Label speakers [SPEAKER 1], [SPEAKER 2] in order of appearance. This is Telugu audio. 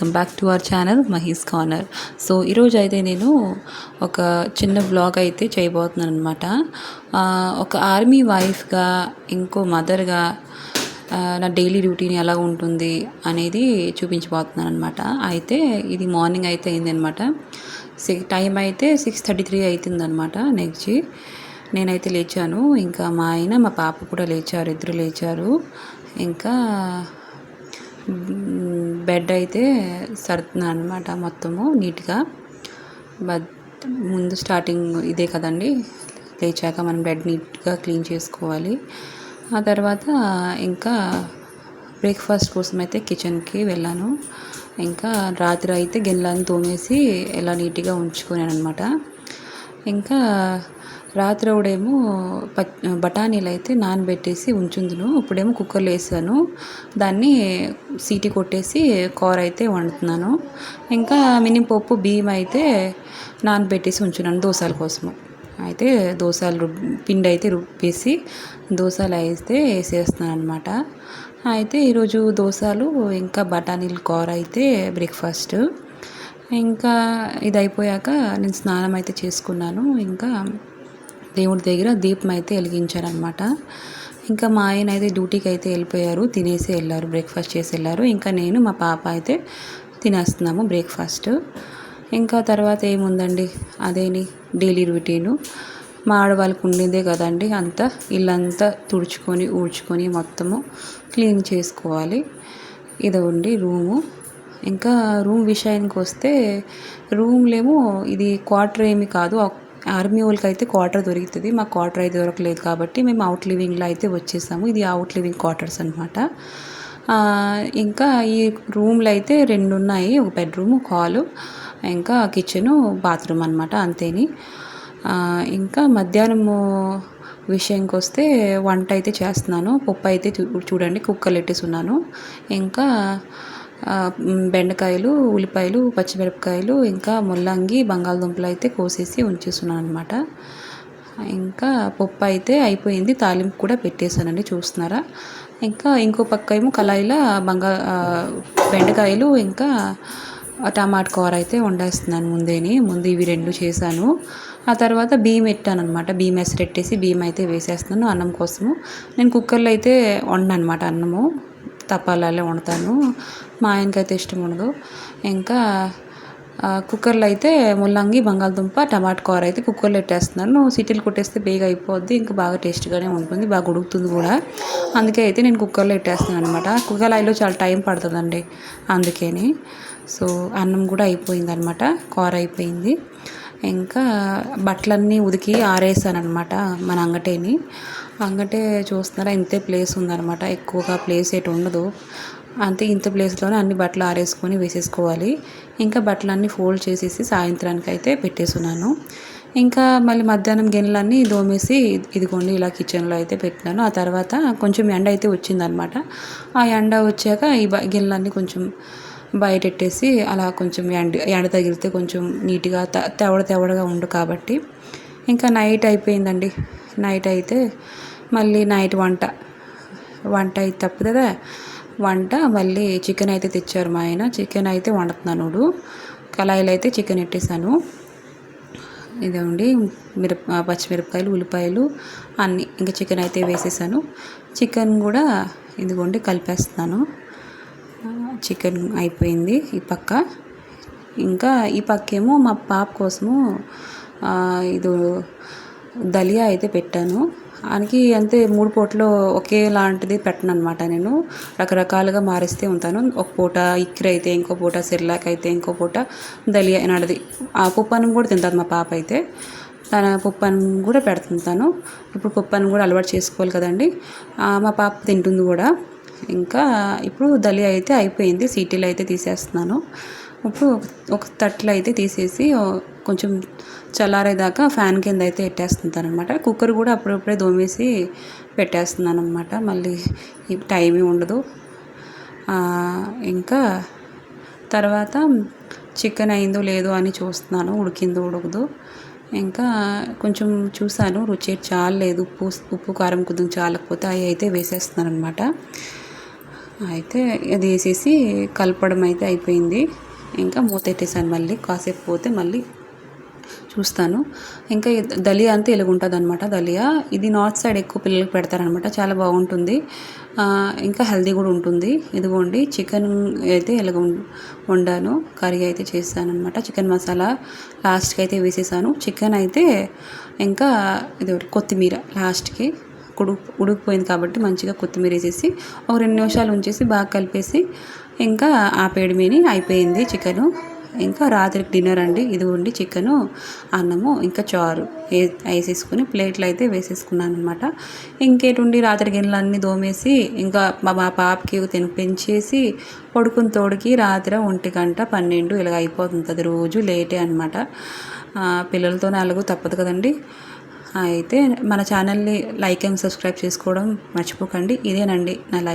[SPEAKER 1] Welcome back to our channel Mahi's corner. So ఈరోజు అయితే నేను ఒక చిన్న వ్లాగ్ అయితే చేయబోతున్నాను అనమాట. ఒక ఆర్మీ వైఫ్గా, ఇంకో మదర్గా నా డైలీ రొటీన్ ఎలా ఉంటుంది అనేది చూపించబోతున్నాను అనమాట. అయితే ఇది మార్నింగ్ అయితే అయిందనమాట. టైం అయితే 6:33 అవుతుందనమాట. నెక్స్ట్ నేనైతే లేచాను, ఇంకా మా ఆయన మా పాప కూడా లేచారు, ఇద్దరు లేచారు. ఇంకా బెడ్ అయితే సర్దుతున్నాను అనమాట మొత్తము నీట్గా. ముందు స్టార్టింగ్ ఇదే కదండి, లేచాక మనం బెడ్ నీట్గా క్లీన్ చేసుకోవాలి. ఆ తర్వాత ఇంకా బ్రేక్ఫాస్ట్ కోసం అయితే కిచెన్కి వెళ్ళాను. ఇంకా రాత్రి అయితే గిన్నెలను తోమేసి ఎలా నీట్గా ఉంచుకున్నాను అనమాట. ఇంకా రాత్రి ఒకడేమో బఠానీలు అయితే నానబెట్టేసి ఉంచుందును, ఇప్పుడేమో కుక్కర్లో వేసాను, దాన్ని సీటీ కొట్టేసి కూర అయితే వండుతున్నాను. ఇంకా మినపప్పు బియ్యం అయితే నానబెట్టేసి ఉంచున్నాను దోశల కోసము. అయితే దోశలు పిండి అయితే రుబ్బేసి దోశలు అయితే వేసేస్తున్నాను అనమాట. అయితే ఈరోజు దోశలు ఇంకా బఠానీల కూర అయితే బ్రేక్ఫాస్ట్. ఇంకా ఇది అయిపోయాక నేను స్నానం అయితే చేసుకున్నాను. ఇంకా దేవుడి దగ్గర దీపం అయితే వెలిగించారనమాట. ఇంకా మా ఆయన అయితే డ్యూటీకి అయితే వెళ్ళిపోయారు, తినేసి వెళ్ళారు, బ్రేక్ఫాస్ట్ చేసి వెళ్ళారు. ఇంకా నేను మా పాప అయితే తినేస్తున్నాము బ్రేక్ఫాస్ట్. ఇంకా తర్వాత ఏముందండి, అదేని డైలీ రొటీను. మా ఆడవాళ్ళకు ఉండిందే కదండి, అంతా ఇల్లంతా తుడుచుకొని ఊడ్చుకొని మొత్తము క్లీన్ చేసుకోవాలి. ఇది ఉండి రూము. ఇంకా రూమ్ విషయానికి వస్తే రూమ్లేమో ఇది క్వార్టర్ ఏమి కాదు, ఆర్మీ వాళ్ళకి అయితే క్వార్టర్ దొరుకుతుంది, మాకు క్వార్టర్ అయితే దొరకలేదు కాబట్టి మేము అవుట్ లివింగ్లో అయితే వచ్చేసాము. ఇది అవుట్ లివింగ్ క్వార్టర్స్ అనమాట. ఇంకా ఈ రూమ్లో అయితే 2 ఉన్నాయి, ఒక బెడ్రూమ్, హాలు, ఇంకా కిచెను, బాత్రూమ్ అనమాట, అంతేని. ఇంకా మధ్యాహ్నము విషయానికి వస్తే వంట అయితే చేస్తున్నాను. పప్పు అయితే చూడండి కుక్కర్లో పెట్టేస్తున్నాను. ఇంకా బెండకాయలు, ఉల్లిపాయలు, పచ్చిమిరపకాయలు, ఇంకా ముల్లంగి, బంగాళదుంపలు అయితే కోసేసి ఉంచేస్తున్నాను అనమాట. ఇంకా పప్పు అయితే అయిపోయింది, తాలింపు కూడా పెట్టేశానండి, చూస్తున్నారా. ఇంకా ఇంకో పక్క ఏమో కళాయిలో బెండకాయలు ఇంకా టమాటా కూర అయితే వండేస్తున్నాను. ముందు ఇవి 2 చేశాను. ఆ తర్వాత బియ్యం పెట్టాను అనమాట. బియ్యం ఎసరెట్టేసి బియ్యం అయితే వేసేస్తున్నాను అన్నం కోసము. నేను కుక్కర్లో అయితే వండను అనమాట అన్నము, తపాలాలే వండుతాను, మా ఆయనకైతే ఇష్టం ఉండదు. ఇంకా కుక్కర్లో అయితే ముల్లంగి, బంగాళదుంప, టమాటా కూర అయితే కుక్కర్లో పెట్టేస్తున్నాను. సిటీలు కొట్టేస్తే బేగా అయిపోద్ది, ఇంకా బాగా టేస్ట్గానే ఉంటుంది, బాగా ఉడుకుతుంది కూడా. అందుకే అయితే నేను కుక్కర్లో పెట్టేస్తున్నాను అనమాట. కుక్కర్లో చాలా టైం పడుతుందండి, అందుకని. సో అన్నం కూడా అయిపోయింది అనమాట, కూర అయిపోయింది. ఇంకా బట్టలన్నీ ఉతికి ఆరేసాను అనమాట మన అంగటే చూస్తున్నారా, ఇంతే ప్లేస్ ఉందనమాట, ఎక్కువగా ప్లేస్ ఎటు ఉండదు, అంతే ఇంత ప్లేస్లోనే అన్ని బట్టలు ఆరేసుకొని వేసేసుకోవాలి. ఇంకా బట్టలన్నీ ఫోల్డ్ చేసేసి సాయంత్రానికి అయితే పెట్టేస్తున్నాను. ఇంకా మళ్ళీ మధ్యాహ్నం గిన్నెలన్నీ దోమేసి ఇదిగోండి ఇలా కిచెన్లో అయితే పెట్టినాను. ఆ తర్వాత కొంచెం ఎండ అయితే వచ్చిందనమాట. ఆ ఎండ వచ్చాక ఈ గిన్నెలన్నీ కొంచెం బయటెట్టేసి అలా కొంచెం ఎండ తగిలితే కొంచెం నీట్గా తెవడగా ఉండు కాబట్టి. ఇంకా నైట్ అయిపోయిందండి. నైట్ అయితే మళ్ళీ నైట్ వంట అయితే తప్పుతుందా, వంట మళ్ళీ చికెన్ అయితే తెచ్చారు మా ఆయన, చికెన్ అయితే వండుతున్నాను. కళాయిలో అయితే చికెన్ పెట్టేశాను. ఇదండి పచ్చిమిరపకాయలు, ఉల్లిపాయలు అన్నీ, ఇంకా చికెన్ అయితే వేసేసాను. చికెన్ కూడా ఇదిగోండి కలిపేస్తున్నాను. చికెన్ అయిపోయింది ఈ పక్క. ఇంకా ఈ పక్కేమో మా పాప కోసము ఇది దలియా అయితే పెట్టాను. దానికి అంతే 3 పూటలు ఒకేలాంటిది పెట్టను అనమాట, నేను రకరకాలుగా మారిస్తూ ఉంటాను. ఒక పూట ఇక్కిరి అయితే, ఇంకో పూట సిర్లాక్ అయితే, ఇంకో పూట దలియా నడది. ఆ పప్పు కూడా తింటుంది మా పాప అయితే, తన పప్పు కూడా పెడుతుంటాను. ఇప్పుడు పప్పు కూడా అలవాటు చేసుకోవాలి కదండి, మా పాప తింటుంది కూడా. ఇంకా ఇప్పుడు దలియా అయితే అయిపోయింది, సీటీలో అయితే తీసేస్తున్నాను. ఇప్పుడు ఒక తట్లో అయితే తీసేసి కొంచెం చల్లారేదాకా ఫ్యాన్ కింద అయితే పెట్టేస్తుంటాను అనమాట. కుక్కర్ కూడా అప్పుడప్పుడే దోమేసి పెట్టేస్తున్నాను అనమాట, మళ్ళీ టైమే ఉండదు. ఇంకా తర్వాత చికెన్ అయిందో లేదో అని చూస్తున్నాను, ఉడికిందో ఉడకదు. ఇంకా కొంచెం చూసాను, రుచి చాలలేదు, ఉప్పు కారం కొద్దిగా చాలకపోతే అవి అయితే వేసేస్తున్నాను అనమాట. అయితే అది వేసేసి కలపడం అయితే అయిపోయింది. ఇంకా మూత పెట్టేసాను. మళ్ళీ కాసేపు పోతే మళ్ళీ చూస్తాను. ఇంకా దలియా అంతా ఇలాగుంటుంది అనమాట. దలియా ఇది నార్త్ సైడ్ ఎక్కువ పిల్లలకి పెడతారనమాట. చాలా బాగుంటుంది, ఇంకా హెల్దీ కూడా ఉంటుంది. ఇదిగోండి చికెన్ అయితే ఇలాగ వండాను, కర్రీ అయితే చేశాను అనమాట. చికెన్ మసాలా లాస్ట్కి అయితే వేసేసాను. చికెన్ అయితే ఇంకా ఇది కొత్తిమీర లాస్ట్కి ఉడికిపోయింది కాబట్టి మంచిగా కొత్తిమీర వేసేసి ఒక 2 నిమిషాలు ఉంచేసి బాగా కలిపేసి ఇంకా ఆపేయడమేని అయిపోయింది చికెను. ఇంకా రాత్రికి డిన్నర్ అండి. ఇదిగోండి చికెను, అన్నము, ఇంకా చారు వేసేసుకుని ప్లేట్లు అయితే వేసేసుకున్నాను అనమాట. ఇంకేటుండి రాత్రి గిన్నెలు అన్నీ దోమేసి ఇంకా మా పాపకి తినిపించేసి పడుకుని తోడికి రాత్రి 1 గంట 12 ఇలాగ అయిపోతుంది. రోజు లేటే అనమాట. పిల్లలతోనే అలాగూ తప్పదు కదండి. అయితే మన ఛానల్ని లైక్ అండ్ సబ్స్క్రైబ్ చేసుకోవడం మర్చిపోకండి. ఇదేనండి నా లైఫ్.